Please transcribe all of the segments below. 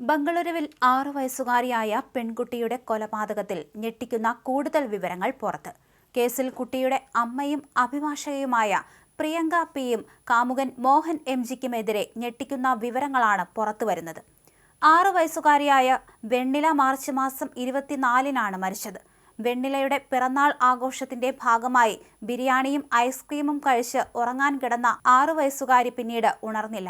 ബംഗളൂരുവിൽ 6 വയസ്സുകാരിയായ പെൺകുട്ടിയുടെ കൊലപാതകത്തിൽ ഞെട്ടിക്കുന്ന കൂടുതൽ വിവരങ്ങൾ പുറത്ത്. കേസിൽ കുട്ടിയുടെ അമ്മയും അഭിഭാഷകയുമായ പ്രിയങ്ക പിയും കാമുകൻ മോഹൻ എംജിക്കുമെതിരെ ഞെട്ടിക്കുന്ന വിവരങ്ങളാണ് പുറത്തുവരുന്നത്. 6 വയസ്സുകാരിയായ വെണ്ണില മാർച്ച് മാസം 24-നാണ് മരിച്ചത്. വെണ്ണിലയുടെ പിറന്നാൾ ആഘോഷത്തിന്റെ ഭാഗമായി ബിരിയാണിയും ഐസ്ക്രീമും കഴിച്ച് ഉറങ്ങാൻ കിടന്ന 6 വയസ്സുകാരി പിന്നീട് ഉണർന്നില്ല.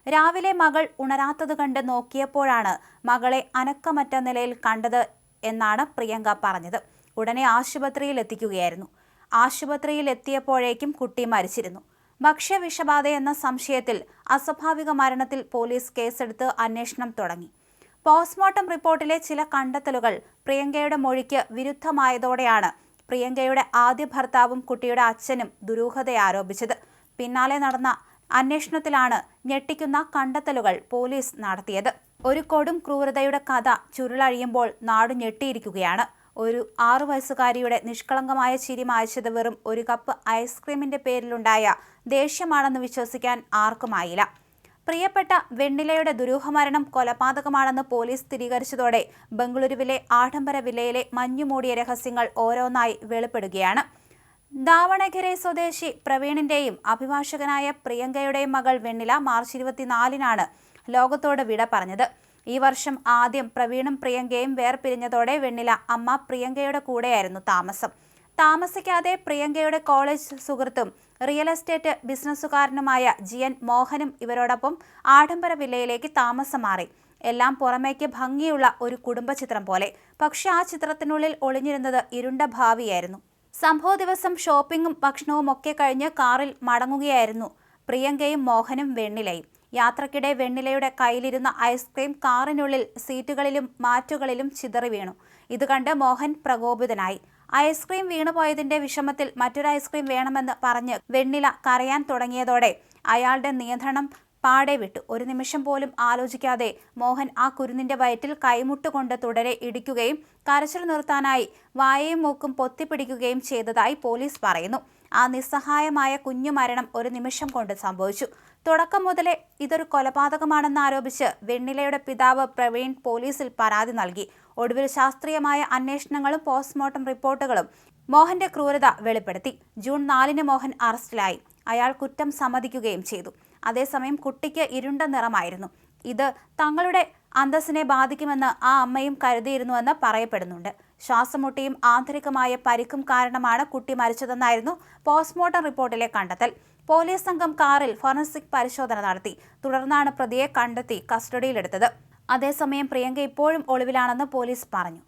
രാവിലെ മകൾ ഉണരാത്തത് കണ്ട് നോക്കിയപ്പോഴാണ് മകളെ അനക്കമറ്റ നിലയിൽ കണ്ടത് എന്നാണ് പ്രിയങ്ക പറഞ്ഞത്. ഉടനെ ആശുപത്രിയിൽ എത്തിക്കുകയായിരുന്നു. ആശുപത്രിയിൽ എത്തിയപ്പോഴേക്കും കുട്ടി മരിച്ചിരുന്നു. ഭക്ഷ്യവിഷബാധയെന്ന സംശയത്തിൽ അസ്വാഭാവിക മരണത്തിൽ പോലീസ് കേസെടുത്ത് അന്വേഷണം തുടങ്ങി. പോസ്റ്റ്മോർട്ടം റിപ്പോർട്ടിലെ ചില കണ്ടെത്തലുകൾ പ്രിയങ്കയുടെ മൊഴിക്ക് വിരുദ്ധമായതോടെയാണ് പ്രിയങ്കയുടെ ആദ്യ ഭർത്താവും കുട്ടിയുടെ അച്ഛനും ദുരൂഹത ആരോപിച്ചത്. പിന്നാലെ നടന്ന അന്വേഷണത്തിലാണ് ഞെട്ടിക്കുന്ന കണ്ടെത്തലുകൾ പോലീസ് നടത്തിയത്. ഒരു കൊടും ക്രൂരതയുടെ കഥ ചുരുളഴിയുമ്പോൾ നാട് ഞെട്ടിയിരിക്കുകയാണ്. ഒരു 6 വയസ്സുകാരിയുടെ നിഷ്കളങ്കമായ ചിരി മായ്ച്ചത് വെറും ഒരു കപ്പ് ഐസ്ക്രീമിന്റെ പേരിലുണ്ടായ ദേഷ്യമാണെന്ന് വിശ്വസിക്കാൻ ആർക്കുമായില്ല. പ്രിയപ്പെട്ട വെണ്ണിലയുടെ ദുരൂഹമരണം കൊലപാതകമാണെന്ന് പോലീസ് സ്ഥിരീകരിച്ചതോടെ ബംഗളൂരുവിലെ ആഡംബര വില്ലയിലെ മഞ്ഞുമൂടിയ രഹസ്യങ്ങൾ ഓരോന്നായി വെളിപ്പെടുകയാണ്. ദാവണഗെരെ സ്വദേശി പ്രവീണിന്റെയും അഭിഭാഷകനായ പ്രിയങ്കയുടെയും മകൾ വെണ്ണില മാർച്ച് 24-നാണ് ലോകത്തോട് വിട പറഞ്ഞത്. ഈ വർഷം ആദ്യം പ്രവീണും പ്രിയങ്കയും വേർപിരിഞ്ഞതോടെ വെണ്ണില അമ്മ പ്രിയങ്കയുടെ കൂടെയായിരുന്നു താമസം. താമസിക്കാതെ പ്രിയങ്കയുടെ കോളേജ് സുഹൃത്തും റിയൽ എസ്റ്റേറ്റ് ബിസിനസ്സുകാരനുമായ ജിയൻ മോഹനും ഇവരോടൊപ്പം ആഡംബര വില്ലയിലേക്ക് താമസം മാറി. എല്ലാം പുറമേക്ക് ഭംഗിയുള്ള ഒരു കുടുംബ ചിത്രം പോലെ. പക്ഷെ ആ ചിത്രത്തിനുള്ളിൽ ഒളിഞ്ഞിരുന്നത് ഇരുണ്ട ഭാവിയായിരുന്നു. സംഭവ ദിവസം ഷോപ്പിംഗും ഭക്ഷണവും ഒക്കെ കഴിഞ്ഞ് കാറിൽ മടങ്ങുകയായിരുന്നു പ്രിയങ്കയും മോഹനും വെണ്ണിലയും. യാത്രക്കിടെ വെണ്ണിലയുടെ കയ്യിലിരുന്ന ഐസ്ക്രീം കാറിനുള്ളിൽ സീറ്റുകളിലും മാറ്റുകളിലും ചിതറി വീണു. ഇത് കണ്ട് മോഹൻ പ്രകോപിതനായി. ഐസ്ക്രീം വീണുപോയതിന്റെ വിഷമത്തിൽ മറ്റൊരു ഐസ്ക്രീം വേണമെന്ന് പറഞ്ഞ് വെണ്ണില കരയാൻ തുടങ്ങിയതോടെ അയാളുടെ നിയന്ത്രണം പാടെ വിട്ടു. ഒരു നിമിഷം പോലും ആലോചിക്കാതെ മോഹൻ ആ കുരുന്നിന്റെ വയറ്റിൽ കൈമുട്ടുകൊണ്ട് തുടരെ ഇടിക്കുകയും കരച്ചിൽ നിർത്താനായി വായയും മൂക്കും പൊത്തിപ്പിടിക്കുകയും ചെയ്തതായി പോലീസ് പറയുന്നു. ആ നിസ്സഹായമായ കുഞ്ഞു മരണം ഒരു നിമിഷം കൊണ്ട് സംഭവിച്ചു. തുടക്കം മുതലേ ഇതൊരു കൊലപാതകമാണെന്ന് ആരോപിച്ച് വെണ്ണിലയുടെ പിതാവ് പ്രവീൺ പോലീസിൽ പരാതി നൽകി. ഒടുവിൽ ശാസ്ത്രീയമായ അന്വേഷണങ്ങളും പോസ്റ്റ്മോർട്ടം റിപ്പോർട്ടുകളും മോഹന്റെ ക്രൂരത വെളിപ്പെടുത്തി. ജൂൺ 4-ന് മോഹൻ അറസ്റ്റിലായി. അയാൾ കുറ്റം സമ്മതിക്കുകയും ചെയ്തു. അതേസമയം കുട്ടിക്ക് ഇരുണ്ട നിറമായിരുന്നു. ഇത് തങ്ങളുടെ അന്തസ്സിനെ ബാധിക്കുമെന്ന് ആ അമ്മയും കരുതിയിരുന്നുവെന്ന് പറയപ്പെടുന്നുണ്ട്. ശ്വാസമുട്ടിയും ആന്തരികമായ പരിക്കും കാരണമാണ് കുട്ടി മരിച്ചതെന്നായിരുന്നു പോസ്റ്റ്മോർട്ടം റിപ്പോർട്ടിലെ കണ്ടെത്തൽ. പോലീസ് സംഘം കാറിൽ ഫോറൻസിക് പരിശോധന നടത്തി. തുടർന്നാണ് പ്രതിയെ കണ്ടെത്തി കസ്റ്റഡിയിലെടുത്തത്. അതേസമയം പ്രിയങ്ക ഇപ്പോഴും ഒളിവിലാണെന്ന് പോലീസ് പറഞ്ഞു.